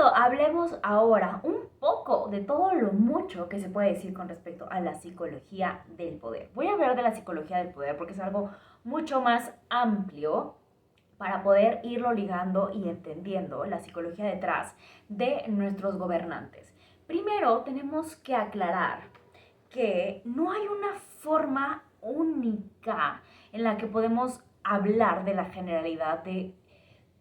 continuando, hablemos ahora un poco de todo lo mucho que se puede decir con respecto a la psicología del poder. Voy a hablar de la psicología del poder porque es algo mucho más amplio para poder irlo ligando y entendiendo la psicología detrás de nuestros gobernantes. Primero tenemos que aclarar que no hay una forma única en la que podemos hablar de la generalidad de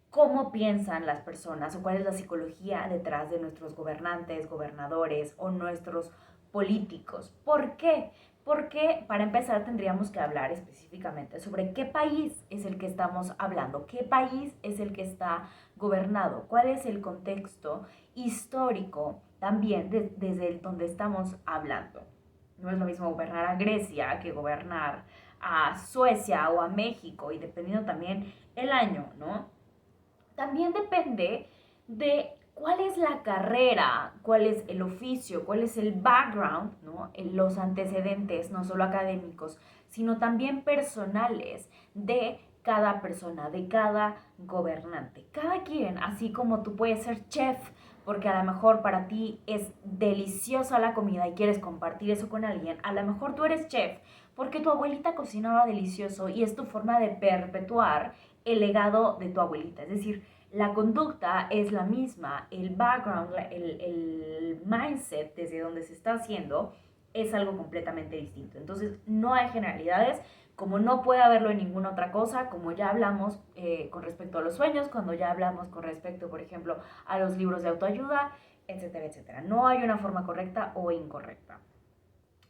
cómo piensan las personas o cuál es la psicología detrás de nuestros gobernantes, gobernadores o nuestros políticos. ¿Por qué? Porque para empezar tendríamos que hablar específicamente sobre qué país es el que estamos hablando, qué país es el que está gobernado, cuál es el contexto histórico también desde el donde estamos hablando. No es lo mismo gobernar a Grecia que gobernar a Suecia o a México y dependiendo también el año, ¿no? También depende de cuál es la carrera, cuál es el oficio, cuál es el background, ¿no? Los antecedentes, no solo académicos, sino también personales de cada persona, de cada gobernante. Cada quien, así como tú puedes ser chef, porque a lo mejor para ti es deliciosa la comida y quieres compartir eso con alguien, a lo mejor tú eres chef porque tu abuelita cocinaba delicioso y es tu forma de perpetuar el legado de tu abuelita. Es decir, la conducta es la misma, el background, el mindset desde donde se está haciendo es algo completamente distinto. Entonces, no hay generalidades, como no puede haberlo en ninguna otra cosa, como ya hablamos con respecto a los sueños, cuando ya hablamos con respecto, por ejemplo, a los libros de autoayuda, etcétera, etcétera. No hay una forma correcta o incorrecta.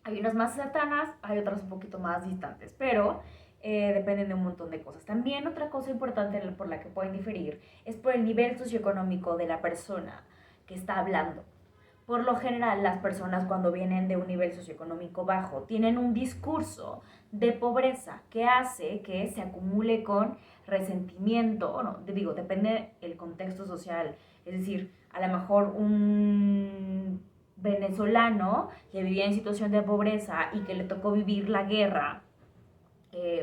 Hay unas más cercanas, hay otras un poquito más distantes, pero dependen de un montón de cosas. También otra cosa importante por la que pueden diferir es por el nivel socioeconómico de la persona que está hablando. Por lo general, las personas cuando vienen de un nivel socioeconómico bajo tienen un discurso de pobreza que hace que se acumule con resentimiento, no, digo, depende del contexto social, es decir, a lo mejor un venezolano que vivía en situación de pobreza y que le tocó vivir la guerra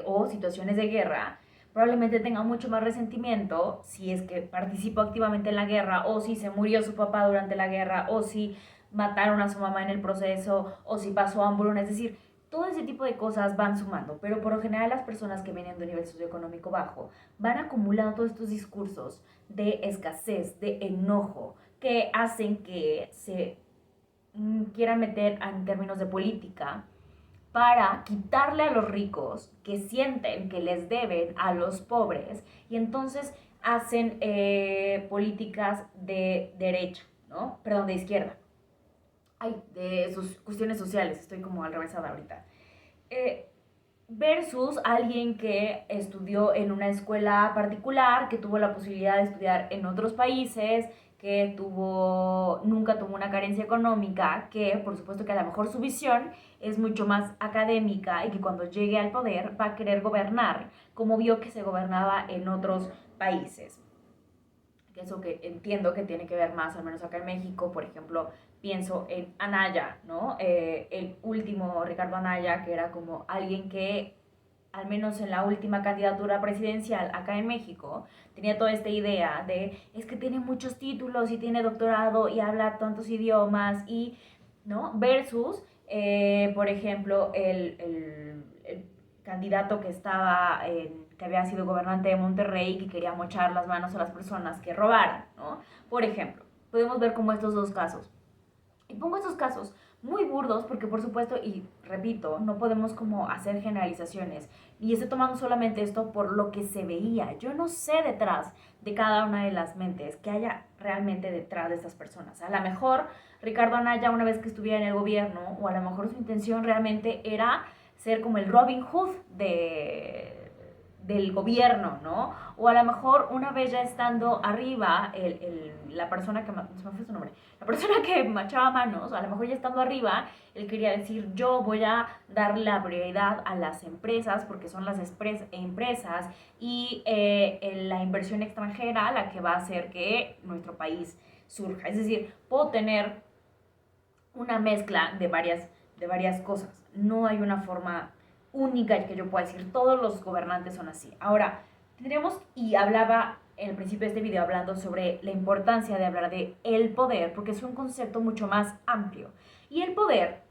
o situaciones de guerra, probablemente tenga mucho más resentimiento si es que participó activamente en la guerra o si se murió su papá durante la guerra o si mataron a su mamá en el proceso o si pasó hambruna, es decir, todo ese tipo de cosas van sumando, pero por lo general las personas que vienen de un nivel socioeconómico bajo van acumulando todos estos discursos de escasez, de enojo, que hacen que se quieran meter en términos de política para quitarle a los ricos que sienten que les deben a los pobres y entonces hacen políticas de derecha, ¿no? Perdón, de izquierda. Ay, de sus cuestiones sociales, estoy como al revésada ahorita. Eh, versus alguien que estudió en una escuela particular, que tuvo la posibilidad de estudiar en otros países, que nunca tuvo una carencia económica, que por supuesto que a lo mejor su visión es mucho más académica y que cuando llegue al poder va a querer gobernar como vio que se gobernaba en otros países. Eso que entiendo que tiene que ver más, al menos acá en México, por ejemplo, pienso en Anaya, ¿no? El último Ricardo Anaya, que era como alguien que, al menos en la última candidatura presidencial acá en México, tenía toda esta idea de, es que tiene muchos títulos y tiene doctorado y habla tantos idiomas y, ¿no? Versus, por ejemplo, el candidato que estaba que había sido gobernante de Monterrey y que quería mochar las manos a las personas que robaran, ¿no? Por ejemplo, podemos ver como estos dos casos. Y pongo estos casos muy burdos porque por supuesto, y repito, no podemos como hacer generalizaciones. Y estoy tomando solamente esto por lo que se veía. Yo no sé detrás de cada una de las mentes que haya realmente detrás de estas personas. A lo mejor Ricardo Anaya una vez que estuviera en el gobierno o a lo mejor su intención realmente era ser como el Robin Hood del gobierno, ¿no? O a lo mejor una vez ya estando arriba, la persona que, se me fue su nombre, la persona que machaba manos, a lo mejor ya estando arriba, él quería decir, yo voy a dar la prioridad a las empresas, porque son las empresas y la inversión extranjera la que va a hacer que nuestro país surja. Es decir, puedo tener una mezcla de varias cosas. No hay una forma única que yo pueda decir, todos los gobernantes son así. Ahora, tendríamos, y hablaba en el principio de este video hablando sobre la importancia de hablar de el poder, porque es un concepto mucho más amplio. Y el poder,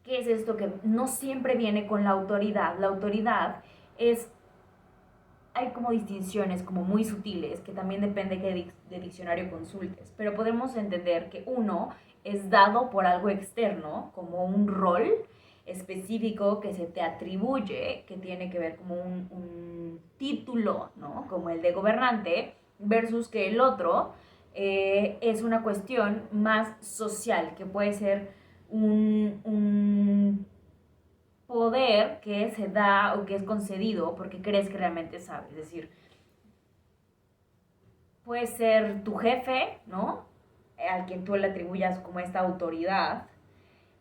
¿qué es esto? Que no siempre viene con la autoridad. La autoridad es, hay como distinciones como muy sutiles, que también depende de diccionario consultes, pero podemos entender que uno es dado por algo externo, como un rol específico que se te atribuye, que tiene que ver como un título, ¿no? Como el de gobernante, versus que el otro es una cuestión más social, que puede ser un poder que se da o que es concedido porque crees que realmente sabes. Es decir, puede ser tu jefe, ¿no? Al quien tú le atribuyas como esta autoridad,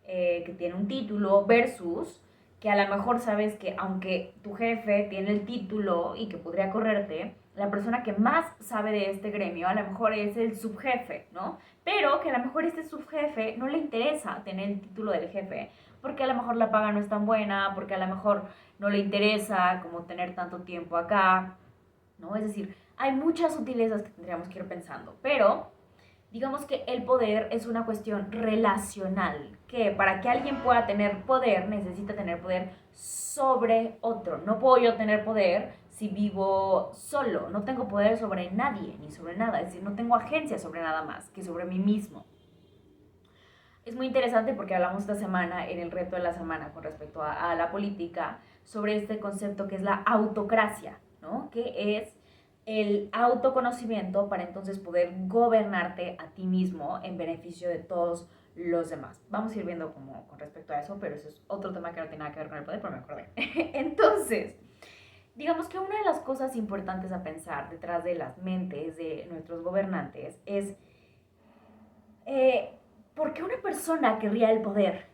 que tiene un título, versus que a lo mejor sabes que aunque tu jefe tiene el título y que podría correrte, la persona que más sabe de este gremio a lo mejor es el subjefe, ¿no? Pero que a lo mejor este subjefe no le interesa tener el título del jefe, porque a lo mejor la paga no es tan buena, porque a lo mejor no le interesa como tener tanto tiempo acá, ¿no? Es decir, hay muchas sutilezas que tendríamos que ir pensando, pero digamos que el poder es una cuestión relacional, que para que alguien pueda tener poder necesita tener poder sobre otro. No puedo yo tener poder si vivo solo, no tengo poder sobre nadie ni sobre nada, es decir, no tengo agencia sobre nada más que sobre mí mismo. Es muy interesante porque hablamos esta semana en el reto de la semana con respecto a la política sobre este concepto que es la autocracia, ¿no? Que es el autoconocimiento para entonces poder gobernarte a ti mismo en beneficio de todos los demás. Vamos a ir viendo como con respecto a eso, pero eso es otro tema que no tiene nada que ver con el poder, pero me acordé. Entonces, digamos que una de las cosas importantes a pensar detrás de las mentes de nuestros gobernantes es ¿por qué una persona querría el poder?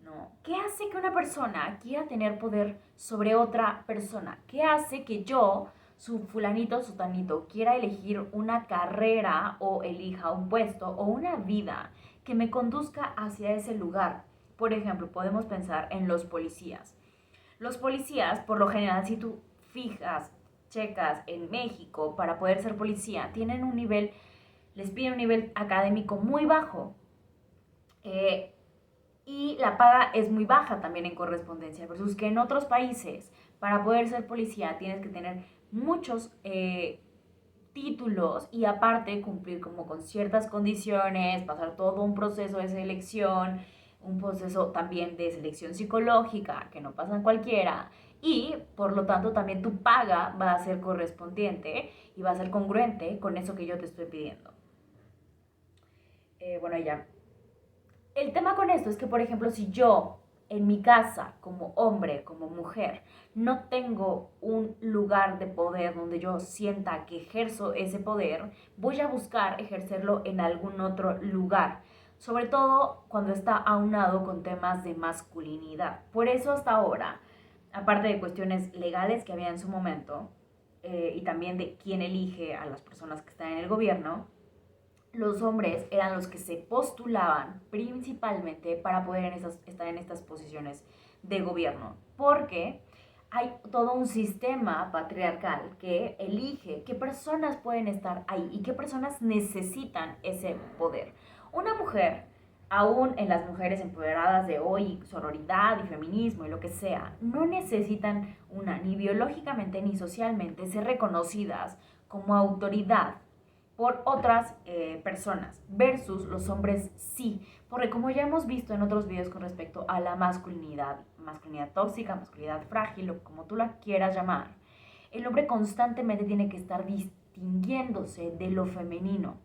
¿No? ¿Qué hace que una persona quiera tener poder sobre otra persona? ¿Qué hace que yo, su fulanito, su tanito, quiera elegir una carrera o elija un puesto o una vida que me conduzca hacia ese lugar? Por ejemplo, podemos pensar en los policías. Los policías, por lo general, si tú fijas, checas en México, para poder ser policía, tienen un nivel, les piden un nivel académico muy bajo. Eh, y la paga es muy baja también en correspondencia, versus que en otros países, para poder ser policía, tienes que tener muchos títulos y aparte cumplir como con ciertas condiciones, pasar todo un proceso de selección, un proceso también de selección psicológica que no pasa en cualquiera y por lo tanto también tu paga va a ser correspondiente y va a ser congruente con eso que yo te estoy pidiendo. Bueno, ya. El tema con esto es que, por ejemplo, si yo en mi casa, como hombre, como mujer, no tengo un lugar de poder donde yo sienta que ejerzo ese poder, voy a buscar ejercerlo en algún otro lugar, sobre todo cuando está aunado con temas de masculinidad. Por eso hasta ahora, aparte de cuestiones legales que había en su momento, y también de quién elige a las personas que están en el gobierno, los hombres eran los que se postulaban principalmente para poder estar en estas posiciones de gobierno, porque hay todo un sistema patriarcal que elige qué personas pueden estar ahí y qué personas necesitan ese poder. Una mujer, aún en las mujeres empoderadas de hoy, sororidad y feminismo y lo que sea, no necesitan ni biológicamente ni socialmente ser reconocidas como autoridad por otras personas, versus los hombres sí, porque como ya hemos visto en otros videos con respecto a la masculinidad, masculinidad tóxica, masculinidad frágil, o como tú la quieras llamar, el hombre constantemente tiene que estar distinguiéndose de lo femenino,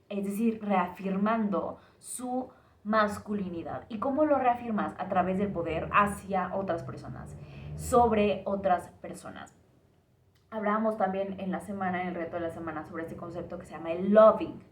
es decir, reafirmando su masculinidad. ¿Y cómo lo reafirmas? A través del poder hacia otras personas, sobre otras personas. Hablábamos también en la semana, en el reto de la semana, sobre este concepto que se llama el lobbying,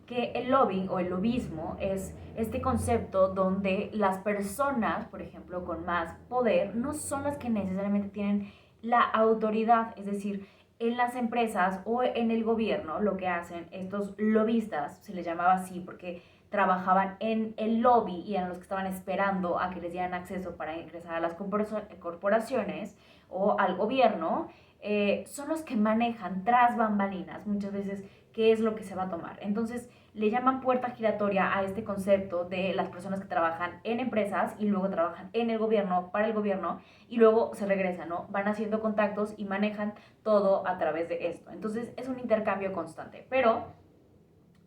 que el lobbying o el lobismo es este concepto donde las personas, por ejemplo, con más poder, no son las que necesariamente tienen la autoridad, es decir, en las empresas o en el gobierno lo que hacen estos lobistas, se les llamaba así porque trabajaban en el lobby y eran los que estaban esperando a que les dieran acceso para ingresar a las corporaciones o al gobierno, son los que manejan tras bambalinas muchas veces qué es lo que se va a tomar. Entonces le llaman puerta giratoria a este concepto de las personas que trabajan en empresas y luego trabajan en el gobierno, para el gobierno, y luego se regresan, ¿no? Van haciendo contactos y manejan todo a través de esto. Entonces es un intercambio constante. Pero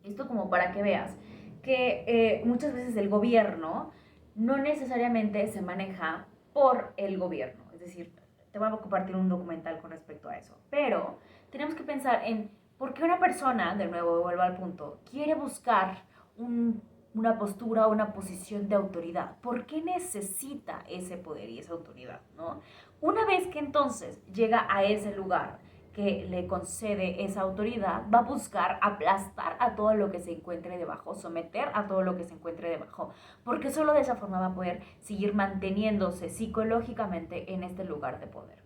esto como para que veas que muchas veces el gobierno no necesariamente se maneja por el gobierno. Es decir, te voy a compartir un documental con respecto a eso. Pero tenemos que pensar en por qué una persona, de nuevo vuelvo al punto, quiere buscar una postura o una posición de autoridad. ¿Por qué necesita ese poder y esa autoridad? ¿No? Una vez que entonces llega a ese lugar que le concede esa autoridad, va a buscar aplastar a todo lo que se encuentre debajo, someter a todo lo que se encuentre debajo, porque solo de esa forma va a poder seguir manteniéndose psicológicamente en este lugar de poder.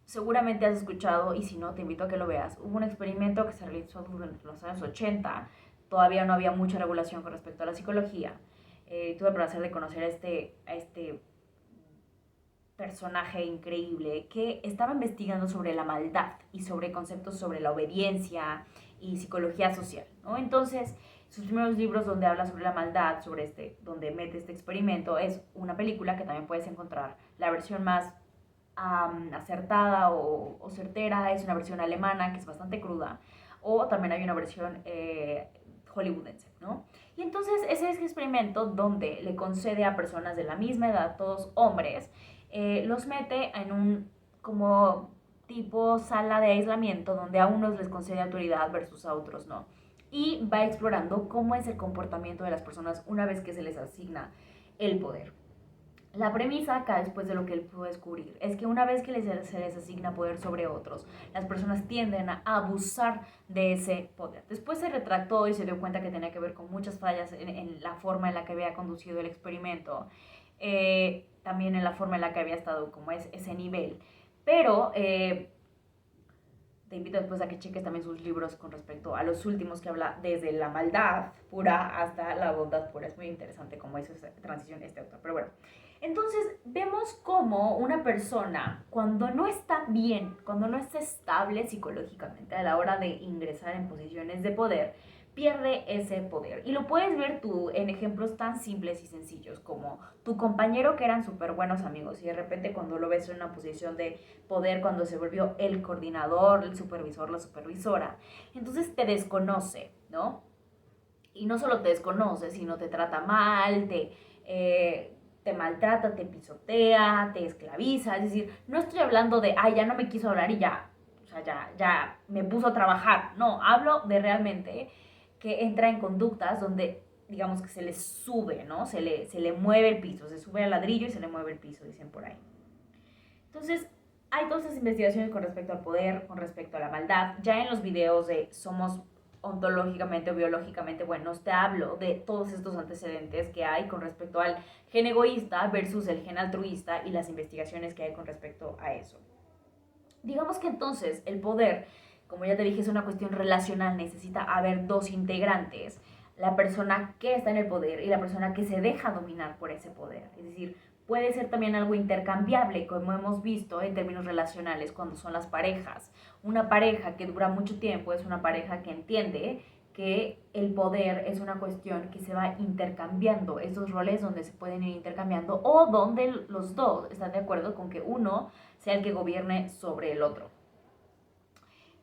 Seguramente has escuchado, y si no, te invito a que lo veas. Hubo un experimento que se realizó durante los años 80, todavía no había mucha regulación con respecto a la psicología. Tuve el placer de conocer a este personaje increíble que estaba investigando sobre la maldad y sobre conceptos sobre la obediencia y psicología social, ¿no? Entonces, sus primeros libros donde habla sobre la maldad, donde mete este experimento, es una película que también puedes encontrar. La versión más acertada o certera es una versión alemana que es bastante cruda, o también hay una versión hollywoodense, ¿no? Y entonces ese es el experimento donde le concede a personas de la misma edad, todos hombres, los mete en un como tipo sala de aislamiento donde a unos les concede autoridad versus a otros no. Y va explorando cómo es el comportamiento de las personas una vez que se les asigna el poder. La premisa acá, después de lo que él pudo descubrir, es que una vez que se les asigna poder sobre otros, las personas tienden a abusar de ese poder. Después se retractó y se dio cuenta que tenía que ver con muchas fallas en la forma en la que había conducido el experimento, también en la forma en la que había estado como es ese nivel. Pero te invito después a que cheques también sus libros con respecto a los últimos que habla desde la maldad pura hasta la bondad pura. Es muy interesante cómo hizo esa transición este autor. Pero bueno, entonces vemos cómo una persona cuando no está bien, cuando no está estable psicológicamente a la hora de ingresar en posiciones de poder, pierde ese poder. Y lo puedes ver tú en ejemplos tan simples y sencillos como tu compañero que eran súper buenos amigos y de repente cuando lo ves en una posición de poder, cuando se volvió el coordinador, el supervisor, la supervisora, entonces te desconoce, ¿no? Y no solo te desconoce, sino te trata mal, te maltrata, te pisotea, te esclaviza. Es decir, no estoy hablando de, ay, ya no me quiso hablar y ya, o sea, ya me puso a trabajar. No, hablo de realmente que entra en conductas donde, digamos que se le sube, ¿no? Se le mueve el piso, se sube al ladrillo y se le mueve el piso, dicen por ahí. Entonces, hay todas esas investigaciones con respecto al poder, con respecto a la maldad. Ya en los videos de Somos ontológicamente o biológicamente buenos, te hablo de todos estos antecedentes que hay con respecto al gen egoísta versus el gen altruista y las investigaciones que hay con respecto a eso. Digamos que entonces el poder, como ya te dije, es una cuestión relacional, necesita haber dos integrantes, la persona que está en el poder y la persona que se deja dominar por ese poder. Es decir, puede ser también algo intercambiable, como hemos visto en términos relacionales cuando son las parejas. Una pareja que dura mucho tiempo es una pareja que entiende que el poder es una cuestión que se va intercambiando, esos roles donde se pueden ir intercambiando o donde los dos están de acuerdo con que uno sea el que gobierne sobre el otro.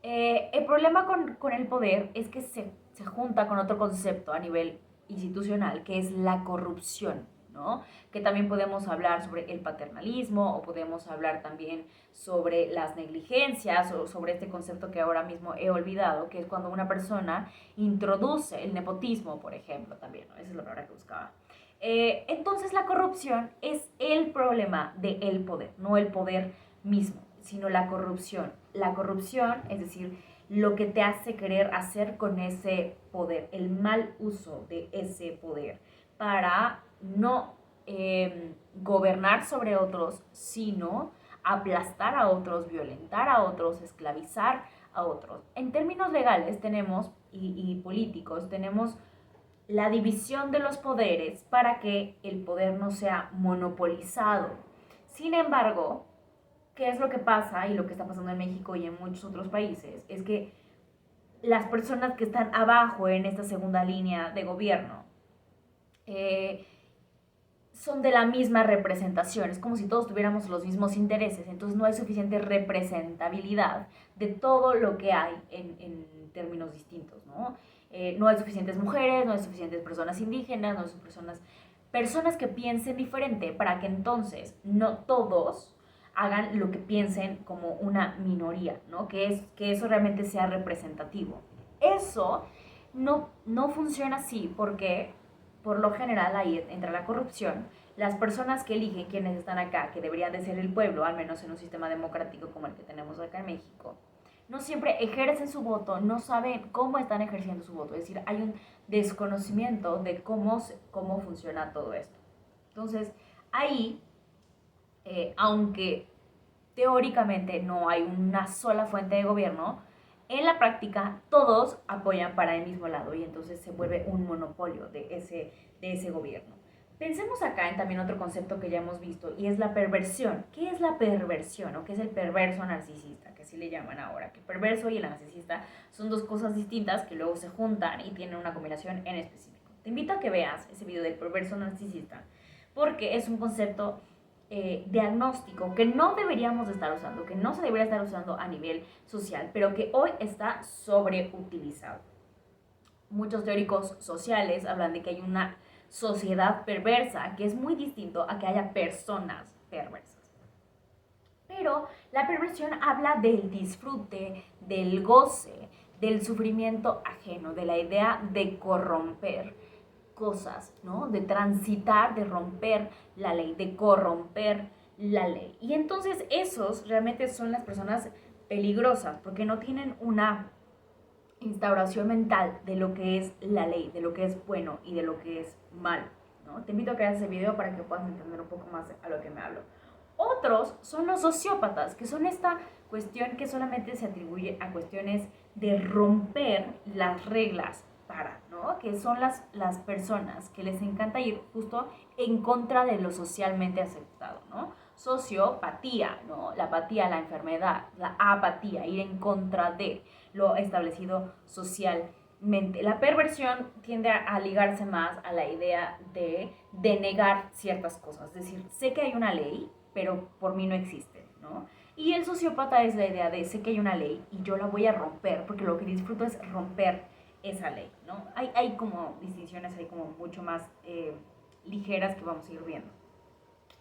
El problema con el poder es que se junta con otro concepto a nivel institucional, que es la corrupción, ¿no? Que también podemos hablar sobre el paternalismo o podemos hablar también sobre las negligencias o sobre este concepto que ahora mismo he olvidado, que es cuando una persona introduce el nepotismo, por ejemplo, también, ¿no? Esa es la palabra que buscaba. Entonces la corrupción es el problema del poder, no el poder mismo, sino la corrupción. La corrupción, es decir, lo que te hace querer hacer con ese poder, el mal uso de ese poder para no gobernar sobre otros, sino aplastar a otros, violentar a otros, esclavizar a otros. En términos legales tenemos, y políticos, tenemos la división de los poderes para que el poder no sea monopolizado. Sin embargo, ¿qué es lo que pasa y lo que está pasando en México y en muchos otros países? Es que las personas que están abajo en esta segunda línea de gobierno eh, son de la misma representación, es como si todos tuviéramos los mismos intereses, entonces no hay suficiente representabilidad de todo lo que hay en términos distintos, ¿no? No hay suficientes mujeres, no hay suficientes personas indígenas, no hay personas que piensen diferente para que entonces no todos hagan lo que piensen como una minoría, ¿no? Que eso realmente sea representativo. Eso no funciona así porque por lo general ahí entra la corrupción. Las personas que eligen quienes están acá, que deberían de ser el pueblo, al menos en un sistema democrático como el que tenemos acá en México, no siempre ejercen su voto, no saben cómo están ejerciendo su voto. Es decir, hay un desconocimiento de cómo funciona todo esto. Entonces, ahí, aunque teóricamente no hay una sola fuente de gobierno, en la práctica todos apoyan para el mismo lado y entonces se vuelve un monopolio de ese gobierno. Pensemos acá en también otro concepto que ya hemos visto y es la perversión. ¿Qué es la perversión o qué es el perverso narcisista? Que así le llaman ahora. Que el perverso y el narcisista son dos cosas distintas que luego se juntan y tienen una combinación en específico. Te invito a que veas ese video del perverso narcisista porque es un concepto diagnóstico que no deberíamos estar usando, que no se debería estar usando a nivel social, pero que hoy está sobreutilizado. Muchos teóricos sociales hablan de que hay una sociedad perversa, que es muy distinto a que haya personas perversas. Pero la perversión habla del disfrute, del goce, del sufrimiento ajeno, de la idea de corromper cosas, ¿no? De transitar, de romper la ley, de corromper la ley. Y entonces esos realmente son las personas peligrosas porque no tienen una instauración mental de lo que es la ley, de lo que es bueno y de lo que es malo, ¿no? Te invito a que veas ese video para que puedas entender un poco más a lo que me hablo. Otros son los sociópatas, que son esta cuestión que solamente se atribuye a cuestiones de romper las reglas para, ¿no? Que son las personas que les encanta ir justo en contra de lo socialmente aceptado, ¿no? Sociopatía, ¿no? La apatía, la enfermedad, la apatía, ir en contra de lo establecido socialmente. La perversión tiende a ligarse más a la idea de negar ciertas cosas, es decir, sé que hay una ley, pero por mí no existe, ¿no? Y el sociópata es la idea de sé que hay una ley y yo la voy a romper, porque lo que disfruto es romper esa ley, ¿no? Hay como distinciones, hay como mucho más ligeras que vamos a ir viendo.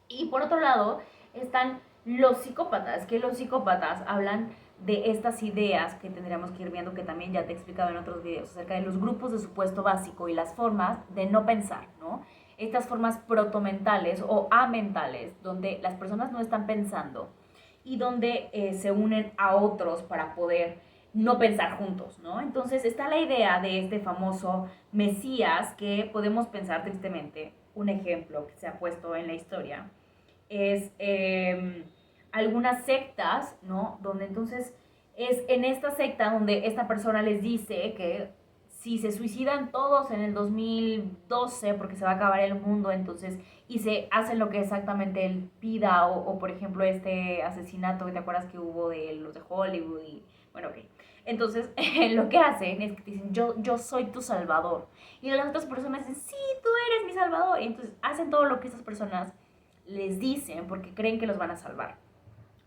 Y por otro lado están los psicópatas, que los psicópatas hablan de estas ideas que tendríamos que ir viendo, que también ya te he explicado en otros videos, acerca de los grupos de supuesto básico y las formas de no pensar, ¿no? Estas formas protomentales o amentales, donde las personas no están pensando y donde se unen a otros para poder no pensar juntos, ¿no? Entonces está la idea de este famoso Mesías que podemos pensar tristemente, un ejemplo que se ha puesto en la historia, es algunas sectas, ¿no? Donde entonces es en esta secta donde esta persona les dice que si se suicidan todos en el 2012 porque se va a acabar el mundo, entonces, y se hacen lo que exactamente él pida, o por ejemplo este asesinato que te acuerdas que hubo de los de Hollywood, y bueno, ok. Entonces, lo que hacen es que dicen, yo soy tu salvador. Y las otras personas dicen, sí, tú eres mi salvador. Y entonces hacen todo lo que esas personas les dicen porque creen que los van a salvar.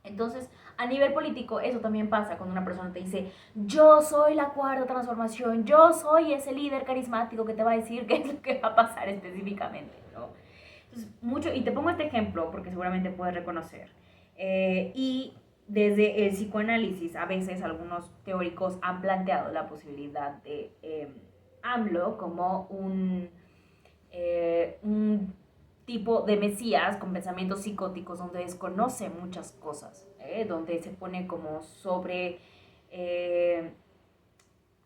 Entonces, a nivel político, eso también pasa cuando una persona te dice, yo soy la cuarta transformación, yo soy ese líder carismático que te va a decir qué es lo que va a pasar específicamente, ¿no? Entonces, mucho, y te pongo este ejemplo porque seguramente puedes reconocer. Y desde el psicoanálisis, a veces algunos teóricos han planteado la posibilidad de AMLO como un tipo de mesías con pensamientos psicóticos donde desconoce muchas cosas, donde se pone como sobre,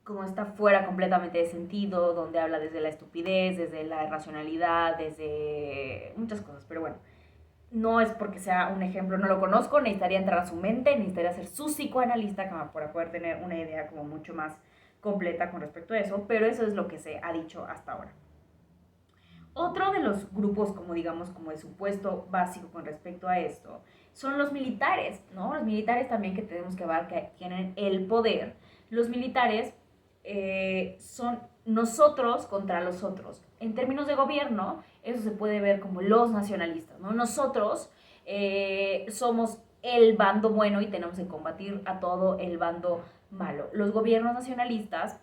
como está fuera completamente de sentido, donde habla desde la estupidez, desde la irracionalidad, desde muchas cosas, pero bueno, no es porque sea un ejemplo, no lo conozco, necesitaría entrar a su mente, necesitaría ser su psicoanalista para poder tener una idea como mucho más completa con respecto a eso, pero eso es lo que se ha dicho hasta ahora. Otro de los grupos, como digamos, como el supuesto básico con respecto a esto, son los militares, ¿no? Los militares también que tenemos que ver que tienen el poder. Los militares son nosotros contra los otros. En términos de gobierno, eso se puede ver como los nacionalistas, ¿no? Nosotros somos el bando bueno y tenemos que combatir a todo el bando malo. Los gobiernos nacionalistas,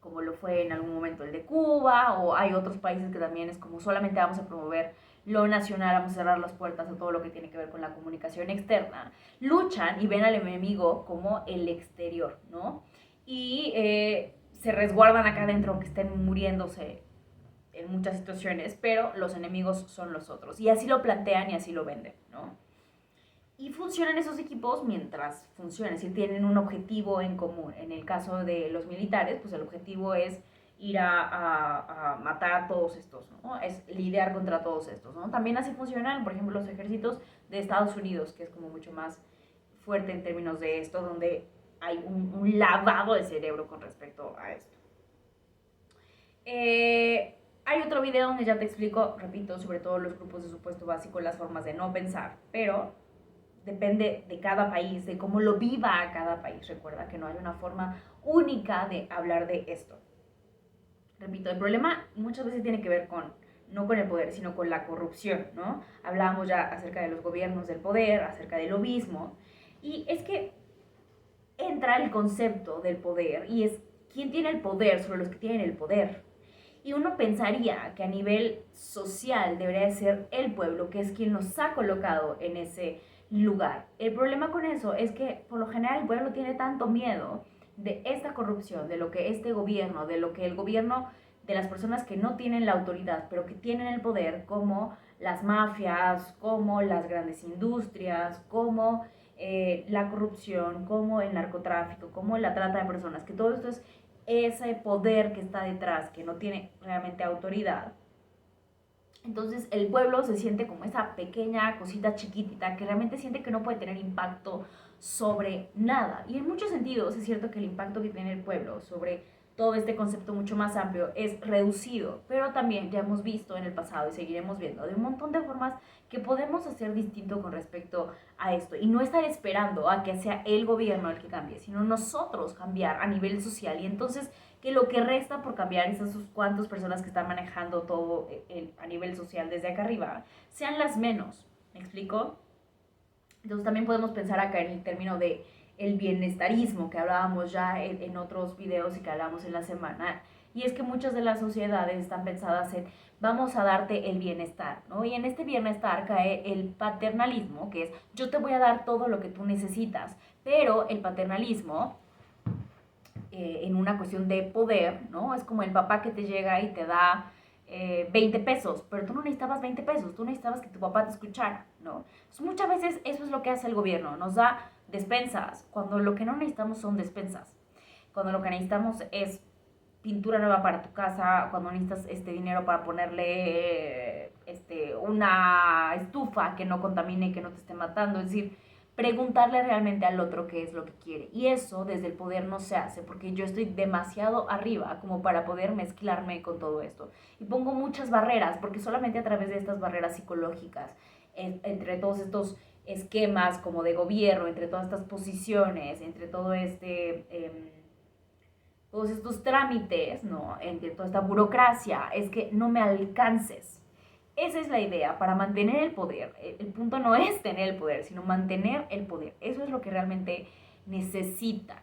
como lo fue en algún momento el de Cuba, o hay otros países que también es como solamente vamos a promover lo nacional, vamos a cerrar las puertas a todo lo que tiene que ver con la comunicación externa, luchan y ven al enemigo como el exterior, ¿no? Y se resguardan acá adentro, aunque estén muriéndose en muchas situaciones, pero los enemigos son los otros. Y así lo plantean y así lo venden, ¿no? Y funcionan esos equipos mientras funcionan, si tienen un objetivo en común. En el caso de los militares, pues el objetivo es ir a matar a todos estos, ¿no? Es lidiar contra todos estos, ¿no? También así funcionan, por ejemplo, los ejércitos de Estados Unidos, que es como mucho más fuerte en términos de esto, donde hay un lavado de cerebro con respecto a esto. Hay otro video donde ya te explico, repito, sobre todo los grupos de supuesto básico, las formas de no pensar, pero depende de cada país, de cómo lo viva cada país. Recuerda que no hay una forma única de hablar de esto. Repito, el problema muchas veces tiene que ver con, no con el poder, sino con la corrupción, ¿no? Hablábamos ya acerca de los gobiernos del poder, acerca del lobismo, y es que entra el concepto del poder, y es quién tiene el poder sobre los que tienen el poder. Y uno pensaría que a nivel social debería ser el pueblo, que es quien nos ha colocado en ese lugar. El problema con eso es que por lo general el pueblo tiene tanto miedo de esta corrupción, de lo que este gobierno, de lo que el gobierno, de las personas que no tienen la autoridad, pero que tienen el poder, como las mafias, como las grandes industrias, como la corrupción, como el narcotráfico, como la trata de personas, que todo esto es ese poder que está detrás, que no tiene realmente autoridad. Entonces el pueblo se siente como esa pequeña cosita chiquitita que realmente siente que no puede tener impacto sobre nada. Y en muchos sentidos es cierto que el impacto que tiene el pueblo sobre todo este concepto mucho más amplio es reducido, pero también ya hemos visto en el pasado y seguiremos viendo de un montón de formas que podemos hacer distinto con respecto a esto y no estar esperando a que sea el gobierno el que cambie, sino nosotros cambiar a nivel social y entonces que lo que resta por cambiar esas cuantas personas que están manejando todo a nivel social desde acá arriba sean las menos. ¿Me explico? Entonces también podemos pensar acá en el término de el bienestarismo que hablábamos ya en otros videos y que hablamos en la semana. Y es que muchas de las sociedades están pensadas en vamos a darte el bienestar, ¿no? Y en este bienestar cae el paternalismo, que es yo te voy a dar todo lo que tú necesitas, pero el paternalismo en una cuestión de poder, ¿no? Es como el papá que te llega y te da 20 pesos, pero tú no necesitabas 20 pesos, tú necesitabas que tu papá te escuchara, ¿no? Entonces, muchas veces eso es lo que hace el gobierno, nos da despensas, cuando lo que no necesitamos son despensas, cuando lo que necesitamos es pintura nueva para tu casa, cuando necesitas dinero para ponerle una estufa que no contamine, que no te esté matando, es decir, preguntarle realmente al otro qué es lo que quiere. Y eso desde el poder no se hace, porque yo estoy demasiado arriba como para poder mezclarme con todo esto. Y pongo muchas barreras, porque solamente a través de estas barreras psicológicas, entre todos estos esquemas como de gobierno, entre todas estas posiciones, entre todo todos estos trámites, ¿no? Entre toda esta burocracia, es que no me alcances. Esa es la idea, para mantener el poder. El punto no es tener el poder, sino mantener el poder. Eso es lo que realmente necesitan.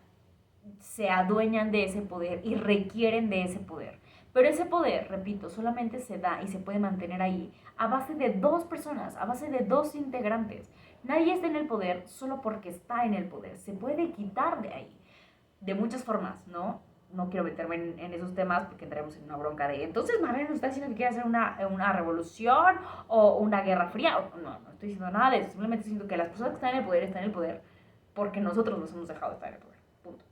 Se adueñan de ese poder y requieren de ese poder. Pero ese poder, repito, solamente se da y se puede mantener ahí a base de dos personas, a base de dos integrantes. Nadie está en el poder solo porque está en el poder. Se puede quitar de ahí de muchas formas, ¿no? No quiero meterme en esos temas porque entraremos en una bronca de entonces Marlene nos está diciendo que quiere hacer una revolución o una guerra fría. No, no estoy diciendo nada de eso. Simplemente estoy diciendo que las personas que están en el poder porque nosotros nos hemos dejado estar en el poder. Punto.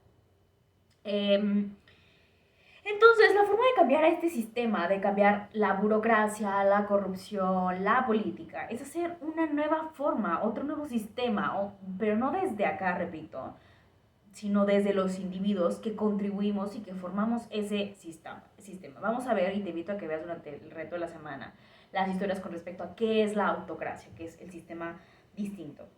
Entonces, la forma de cambiar a este sistema, de cambiar la burocracia, la corrupción, la política, es hacer una nueva forma, otro nuevo sistema, pero no desde acá, repito, sino desde los individuos que contribuimos y que formamos ese sistema. Vamos a ver, y te invito a que veas durante el reto de la semana, las historias con respecto a qué es la autocracia, qué es el sistema distinto.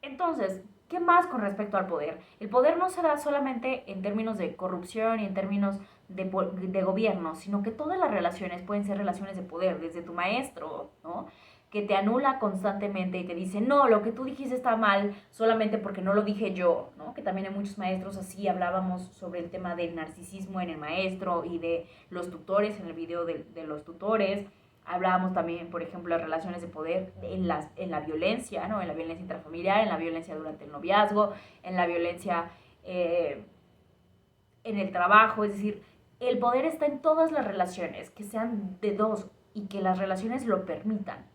Entonces, ¿qué más con respecto al poder? El poder no se da solamente en términos de corrupción y en términos de gobierno, sino que todas las relaciones pueden ser relaciones de poder, desde tu maestro, ¿no? Que te anula constantemente y te dice, no, lo que tú dijiste está mal solamente porque no lo dije yo, ¿no? Que también hay muchos maestros así, hablábamos sobre el tema del narcisismo en el maestro y de los tutores, en el video de los tutores. Hablábamos también, por ejemplo, de relaciones de poder en la violencia, ¿no? En la violencia intrafamiliar, en la violencia durante el noviazgo, en la violencia en el trabajo. Es decir, el poder está en todas las relaciones, que sean de dos y que las relaciones lo permitan.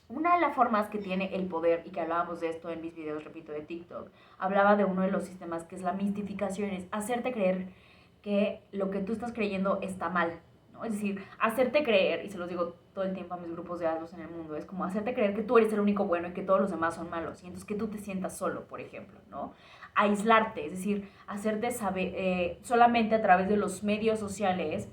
Una de las formas que tiene el poder, y que hablábamos de esto en mis videos, repito, de TikTok, hablaba de uno de los sistemas que es la mistificación, es hacerte creer que lo que tú estás creyendo está mal, ¿no? Es decir, hacerte creer, y se los digo todo el tiempo a mis grupos de alumnos en el mundo, es como hacerte creer que tú eres el único bueno y que todos los demás son malos, y entonces que tú te sientas solo, por ejemplo, ¿no? Aislarte, es decir, hacerte saber, solamente a través de los medios sociales,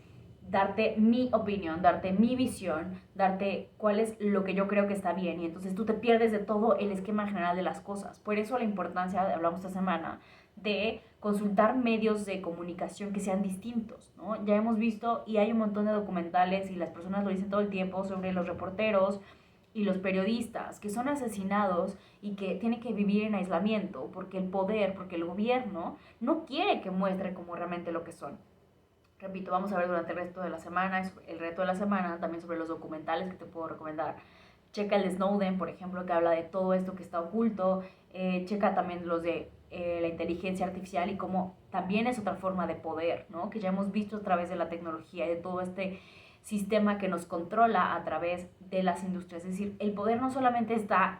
darte mi opinión, darte mi visión, darte cuál es lo que yo creo que está bien, y entonces tú te pierdes de todo el esquema general de las cosas. Por eso la importancia, hablamos esta semana, de consultar medios de comunicación que sean distintos, ¿no? Ya hemos visto y hay un montón de documentales y las personas lo dicen todo el tiempo sobre los reporteros y los periodistas que son asesinados y que tienen que vivir en aislamiento porque el poder, porque el gobierno no quiere que muestre como realmente lo que son. Repito, vamos a ver durante el resto de la semana, el resto de la semana, también sobre los documentales que te puedo recomendar. Checa el de Snowden, por ejemplo, que habla de todo esto que está oculto. Checa también los de la inteligencia artificial y cómo también es otra forma de poder, ¿no? Que ya hemos visto a través de la tecnología y de todo este sistema que nos controla a través de las industrias. Es decir, el poder no solamente está